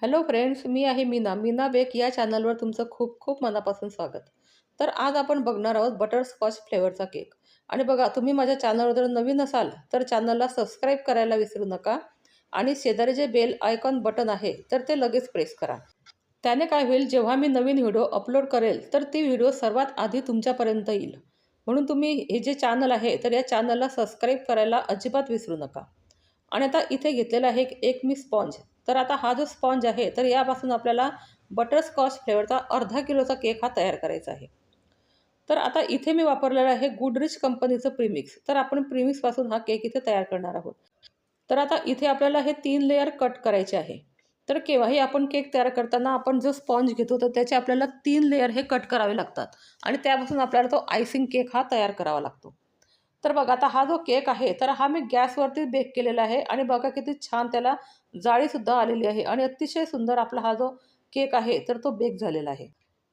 Hello friends, मी आहे Meena bake या चॅनलवर तुमचं खूप खूप मनापासून स्वागत. तर आज आपण बघणार आहोत बटरस्कॉच फ्लेवरचा केक. आणि बघा, तुम्ही माझ्या चॅनलवर जर नवीन असाल तर चॅनलला सबस्क्राईब करायला विसरू नका आणि शेजारी जे बेल आयकॉन बटन आहे तर ते लगेच प्रेस करा. त्याने काय होईल, जेव्हा मी नवीन व्हिडिओ अपलोड करेल तर ती व्हिडिओ सर्वात आधी तुमच्यापर्यंत येईल. म्हणून तुम्ही हे जे चॅनल आहे तर या चॅनलला सबस्क्राईब करायला अजिबात विसरू नका. आणि आता इथे घेतलेला आहे एक मी स्पॉन्ज. तर आता हा जो स्पॉन्ज आहे तर यापासून आपल्याला बटरस्कॉच फ्लेवरचा अर्धा किलोचा केक हा तयार करायचा आहे. तर आता इथे मी वापरलेला आहे गुडरिच कंपनीचं प्रीमिक्स. तर आपण प्रीमिक्सपासून हा केक इथे तयार करणार आहोत. तर आता इथे आपल्याला हे 3 लेयर कट करायचे आहे. तर केव्हाही आपण केक तयार करताना आपण जो स्पॉन्ज घेतो तर त्याचे आपल्याला 3 लेयर हे कट करावे लागतात आणि त्यापासून आपल्याला तो आयसिंग केक हा तयार करावा लागतो. तर बघा, आता हा जो केक आहे तर हा मी गॅसवरती बेक केलेला आहे आणि बघा किती छान त्याला जाळीसुद्धा आलेली आहे आणि अतिशय सुंदर आपला हा जो केक आहे तर तो बेक झालेला आहे.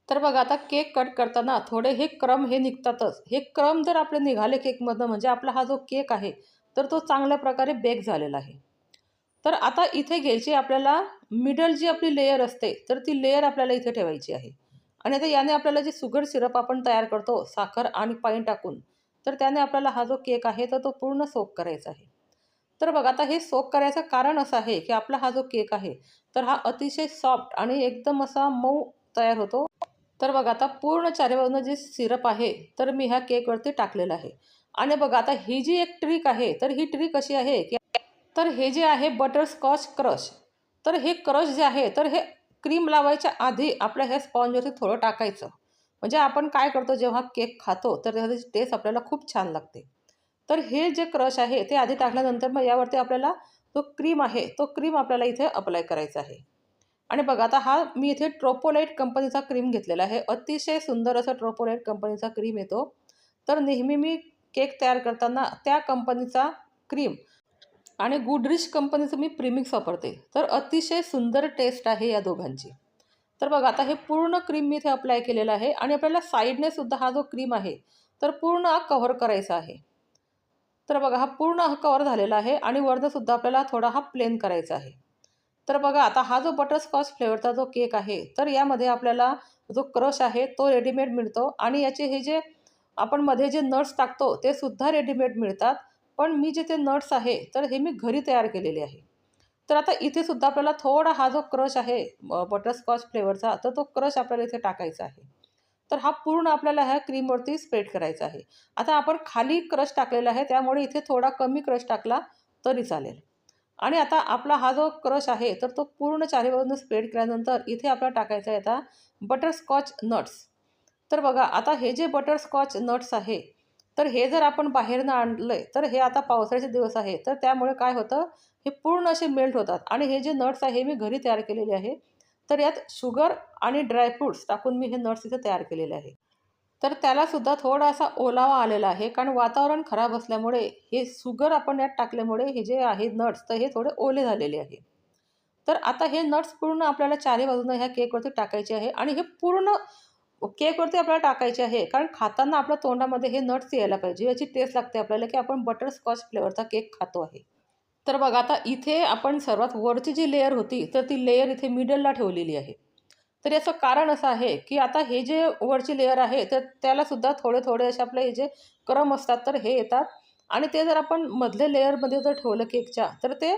तर बघा, आता केक कट करताना थोडे हे क्रम हे निघतातच. हे क्रम जर आपले निघाले केकमधनं म्हणजे आपला हा जो केक आहे तर तो चांगल्या प्रकारे बेक झालेला आहे. तर आता इथे घ्यायची आपल्याला मिडल जी आपली लेयर असते तर ती लेयर आपल्याला इथे ठेवायची आहे. आणि आता याने आपल्याला जे शुगर सिरप आपण तयार करतो साखर आणि पाणी टाकून, तर त्याने आपल्याला हा जो केक आहे तर तो पूर्ण सोक करायचा आहे. तर बघा, आता हे सोक करायचं कारण असं आहे की आपला हा जो केक आहे तर हा अतिशय सॉफ्ट आणि एकदम असा मऊ तयार होतो. तर बघा, आता पूर्ण चारी बाजूनं जे सिरप आहे तर मी ह्या केकवरती टाकलेलं आहे. आणि बघा, आता ही जी एक ट्रिक आहे तर ही ट्रिक अशी आहे की तर हे जे आहे बटरस्कॉच क्रश. तर हे क्रश जे आहे तर हे क्रीम लावायच्या आधी आपल्या ह्या स्पॉन्जवरती थोडं टाकायचं. म्हणजे आपण काय करतो जेव्हा केक खातो तर त्याची टेस्ट आपल्याला खूप छान लागते. तर हे जे क्रश आहे ते आधी टाकल्यानंतर मग यावरती आपल्याला जो क्रीम आहे तो क्रीम आपल्याला इथे अप्लाय करायचा आहे. आणि बघा, आता हा मी इथे ट्रोपोलाइट कंपनीचा क्रीम घेतलेला आहे. अतिशय सुंदर असा ट्रोपोलाइट कंपनीचा क्रीम येतो. तर नेहमी मी केक तयार करताना त्या कंपनीचा क्रीम आणि गुडरिच कंपनीचं मी प्रीमिक्स वापरते. तर अतिशय सुंदर टेस्ट आहे या दोघांची. तर बघा, आता हे पूर्ण क्रीम मी इथे अप्लाय केलेलं आहे आणि आपल्याला साईडने सुद्धा हा जो क्रीम आहे तर पूर्ण हा कव्हर करायचा आहे. तर बघा, हा पूर्ण हा कव्हर झालेला आहे आणि वरनं सुद्धा आपल्याला थोडा हा प्लेन करायचा आहे. तर बघा, आता हा जो बटरस्कॉच फ्लेवरचा जो केक आहे तर यामध्ये आपल्याला जो क्रश आहे तो रेडीमेड मिळतो आणि याचे हे जे आपण मध्ये जे नट्स टाकतो ते सुद्धा रेडीमेड मिळतात. पण मी जे ते नट्स आहे तर हे मी घरी तयार केलेले आहे. तर आता इथे सुद्धा आपल्याला थोडा हा जो क्रश आहे बटरस्कॉच फ्लेवरचा तर तो क्रश आपल्याला इथे टाकायचा आहे. तर हा पूर्ण आपल्याला ह्या क्रीमवरती स्प्रेड करायचा आहे. आता आपण खाली क्रश टाकलेला आहे त्यामुळे इथे थोडा कमी क्रश टाकला तरी चालेल. आणि आता आपला हा जो क्रश आहे तर तो पूर्ण चारी बाजूने स्प्रेड केल्यानंतर इथे आपल्याला टाकायचा आहे आता बटरस्कॉच नट्स. तर बघा, आता हे जे बटरस्कॉच नट्स आहे तर हे जर आपण बाहेरनं आणलंय तर हे आता पावसाळ्याचे दिवस आहे तर त्यामुळे काय होतं, हे पूर्ण असे मेल्ट होतात. आणि हे जे नट्स आहे हे मी घरी तयार केलेले आहे. तर यात शुगर आणि ड्रायफ्रुट्स टाकून मी हे नट्स इथे तयार केलेले आहे. तर त्यालासुद्धा थोडासा ओलावा आलेला आहे कारण वातावरण खराब असल्यामुळे हे शुगर आपण यात टाकल्यामुळे हे जे आहे नट्स तर हे थोडे ओले झालेले आहे. तर आता हे नट्स पूर्ण आपल्याला चारी बाजूनं ह्या केकवरती टाकायचे आहे आणि हे पूर्ण केकवरती आपल्याला टाकायचे आहे. कारण खाताना आपल्या तोंडामध्ये हे नट्स यायला पाहिजे. याची टेस्ट लागते आपल्याला की आपण बटरस्कॉच फ्लेवरचा केक खातो आहे. तर बघा, आता इथे आपण सर्वात वरची जी लेयर होती तर ती लेयर इथे मिडलला ठेवलेली आहे. तर याचं कारण असं आहे की आता हे जे वरची लेयर आहे तर त्यालासुद्धा थोडे थोडे असे आपले हे जे क्रम असतात तर हे येतात. आणि ते जर आपण मधल्या लेयरमध्ये जर ठेवलं केकच्या तर ते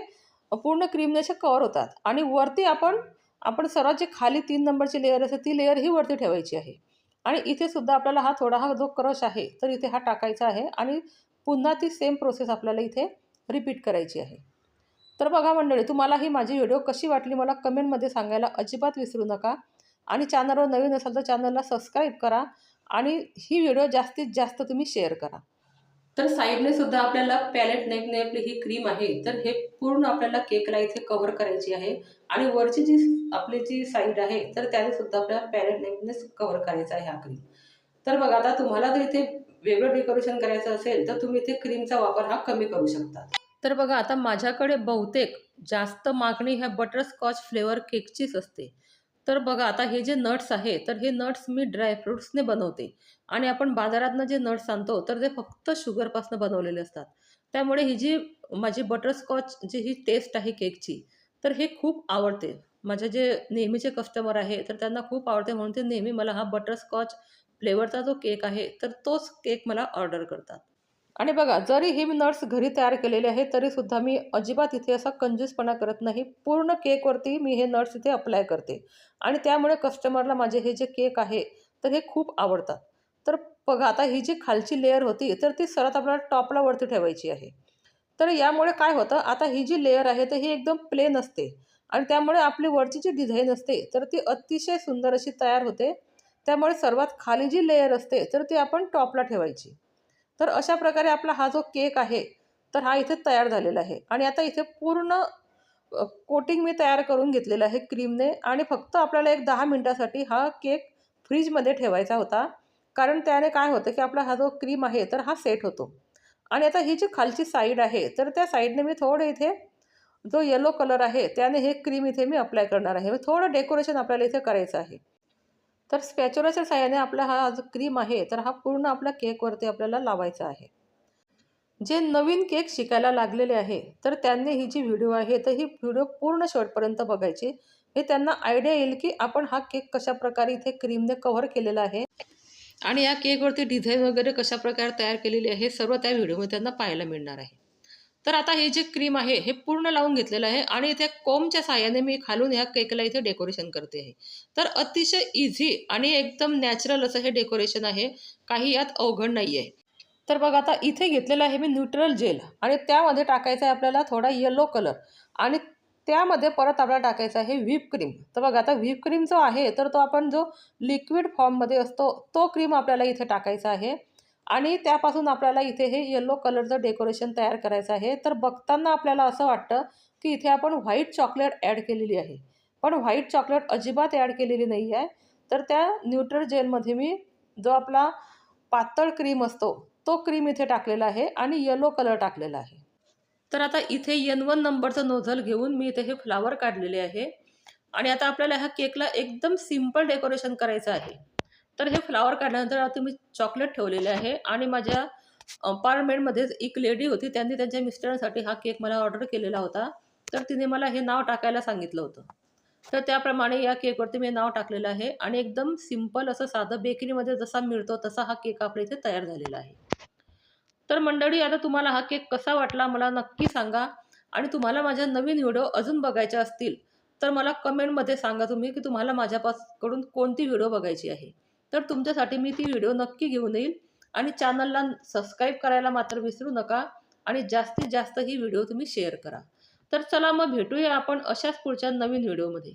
पूर्ण क्रीमने असे कव्हर होतात. आणि वरती आपण आपण सर्वात जे खाली 3 नंबरची लेयर असते ती लेयर ही वरती ठेवायची आहे. आणि इथे सुद्धा आपल्याला हा जो क्रश आहे तर इथे हा टाकायचा आहे आणि पुन्हा ती सेम प्रोसेस आपल्याला इथे रिपीट करायची आहे. तर बघा मंडळी, तुम्हाला ही माझी व्हिडिओ कशी वाटली मला कमेंटमध्ये सांगायला अजिबात विसरू नका. आणि चॅनलवर नवीन असाल तर चॅनलला सबस्क्राईब करा आणि ही व्हिडिओ जास्तीत जास्त तुम्ही शेअर करा. तर साईडने सुद्धा आपल्याला पॅलेट नाईफने आपली ही क्रीम आहे तर हे पूर्ण आपल्याला केकला इथे कव्हर करायची आहे. आणि वरची जी आपली जी साईड आहे तर त्याने सुद्धा आपल्याला पॅलेट नाईफने कव्हर करायचा आहे हा क्रीम. तर बघा, आता तुम्हाला जर इथे वेगळं डेकोरेशन करायचं असेल तर तुम्ही इथे क्रीमचा वापर हा कमी करू शकता. तर बघा, आता माझ्याकडे बहुतेक जास्त मागणी ह्या बटरस्कॉच फ्लेवर केकचीच असते. तर बघा, आता हे जे नट्स आहे तर हे नट्स मी ड्रायफ्रुट्सने बनवते. आणि आपण बाजारातनं जे नट्स आणतो तर ते फक्त शुगरपासून बनवलेले असतात. त्यामुळे ही जी माझी बटरस्कॉच जी ही टेस्ट आहे केकची तर हे खूप आवडते. माझे जे नेहमीचे कस्टमर आहे, तर त्यांना खूप आवडते म्हणून ते नेहमी मला हा बटरस्कॉच फ्लेवरचा जो केक आहे, तर तोच केक मला ऑर्डर करतात. आणि बघा, जरी हे मी नट्स घरी तयार केलेले आहेत, तरीसुद्धा मी अजिबात इथे असा कंजूसपणा करत नाही. पूर्ण केकवरती मी हे नट्स इथे अप्लाय करते आणि त्यामुळे कस्टमरला माझे हे जे केक आहे, तर हे खूप आवडतात. तर बघा, आता ही जी खालची लेयर होती, तर ती सरळ आपल्याला टॉपला वरती ठेवायची आहे. तर यामुळे काय होतं, आता ही जी लेयर आहे, तर ही एकदम प्लेन असते आणि त्यामुळे आपली वरची जी डिझाइन असते, तर ती अतिशय सुंदर अशी तयार होते. त्यामुळे सर्वात खाली जी लेयर असते, तर ती आपण टॉपला ठेवायची. तर अशा प्रकारे आपला हा जो केक आहे, तर हा इथे तयार झालेला आहे आणि आता इथे पूर्ण कोटिंग मी तयार करून घेतलेलं आहे क्रीमने आणि फक्त आपल्याला एक 10 मिनिटासाठी हा केक फ्रीजमध्ये ठेवायचा होता. कारण त्याने काय होतं, की आपला हा जो क्रीम आहे, तर हा सेट होतो. आणि आता ही जी खालची साईड आहे, तर त्या साईडने मी थोडं इथे जो येलो कलर आहे, त्याने हे क्रीम इथे मी अप्लाय करणार आहे. थोडं डेकोरेशन आपल्याला इथे करायचं आहे. तर स्पॅच्युलाच्या साहाय्याने आपला हा जो क्रीम आहे, तर हा पूर्ण आपल्या केकवरती आपल्याला लावायचा आहे. जे नवीन केक शिकायला लागलेले आहे, तर त्यांनी ही जी व्हिडिओ आहे, तर ही व्हिडिओ पूर्ण शेवटपर्यंत बघायची. हे त्यांना आयडिया येईल, की आपण हा केक कशाप्रकारे इथे क्रीमने कव्हर केलेला आहे आणि या केकवरती डिझाईन वगैरे कशाप्रकारे तयार केलेली आहे, हे सर्व त्या व्हिडिओमध्ये त्यांना पाहायला मिळणार आहे. तर आता हे जे क्रीम आहे, हे पूर्ण लावून घेतलेलं आहे आणि इथे कोंबच्या साहाय्याने मी खालून ह्या केकला इथे डेकोरेशन करते आहे. तर अतिशय इझी आणि एकदम नॅचरल असं हे डेकोरेशन आहे. काही यात अवघड नाही आहे. तर बघा, आता इथे घेतलेलं आहे मी न्यूट्रल जेल आणि त्यामध्ये टाकायचा आहे आपल्याला थोडा येलो कलर आणि त्यामध्ये परत आपल्याला टाकायचं आहे व्हिप क्रीम. तर बघा, आता व्हिप क्रीम जो आहे, तर तो आपण जो लिक्विड फॉर्ममध्ये असतो, तो क्रीम आपल्याला इथे टाकायचा आहे आणि त्यापासून आपल्याला इथे हे येलो कलरचं डेकोरेशन तयार करायचं आहे. तर बघताना आपल्याला असं वाटतं, की इथे आपण व्हाईट चॉकलेट ॲड केलेली आहे. पण व्हाईट चॉकलेट अजिबात ॲड केलेली नाही आहे. तर त्या न्यूट्रल जेलमध्ये मी जो आपला पातळ क्रीम असतो, तो क्रीम इथे टाकलेला आहे आणि येलो कलर टाकलेला आहे. तर आता इथे N1 नंबरचं नोझल घेऊन मी इथे हे फ्लॉवर काढलेले आहे आणि आता आपल्याला ह्या केकला एकदम सिंपल डेकोरेशन करायचं आहे. तर हे फ्लॉवर काढल्यानंतर आता मी चॉकलेट ठेवलेले आहे आणि माझ्या अपार्टमेंटमध्येच एक लेडी होती. त्यांनी त्यांच्या मिस्टरांसाठी हा केक मला ऑर्डर केलेला होता. तर तिने मला हे नाव टाकायला सांगितलं होतं. तर त्याप्रमाणे या केकवरती मी नाव टाकलेलं आहे आणि एकदम सिंपल असं साधं बेकरीमध्ये जसा मिळतो तसा हा केक आपल्या इथे तयार झालेला आहे. तर मंडळी, आता तुम्हाला हा केक कसा वाटला मला नक्की सांगा आणि तुम्हाला माझ्या नवीन व्हिडिओ अजून बघायच्या असतील, तर मला कमेंटमध्ये सांगा तुम्ही, की तुम्हाला माझ्याकडून कोणती व्हिडिओ बघायची आहे. तर तुमच्यासाठी मी ती व्हिडिओ नक्की घेऊन येईल आणि चॅनलला सबस्क्राईब करायला मात्र विसरू नका आणि जास्तीत जास्त ही व्हिडिओ तुम्ही शेअर करा. तर चला मग भेटूया आपण अशाच पुढच्या नवीन व्हिडिओमध्ये.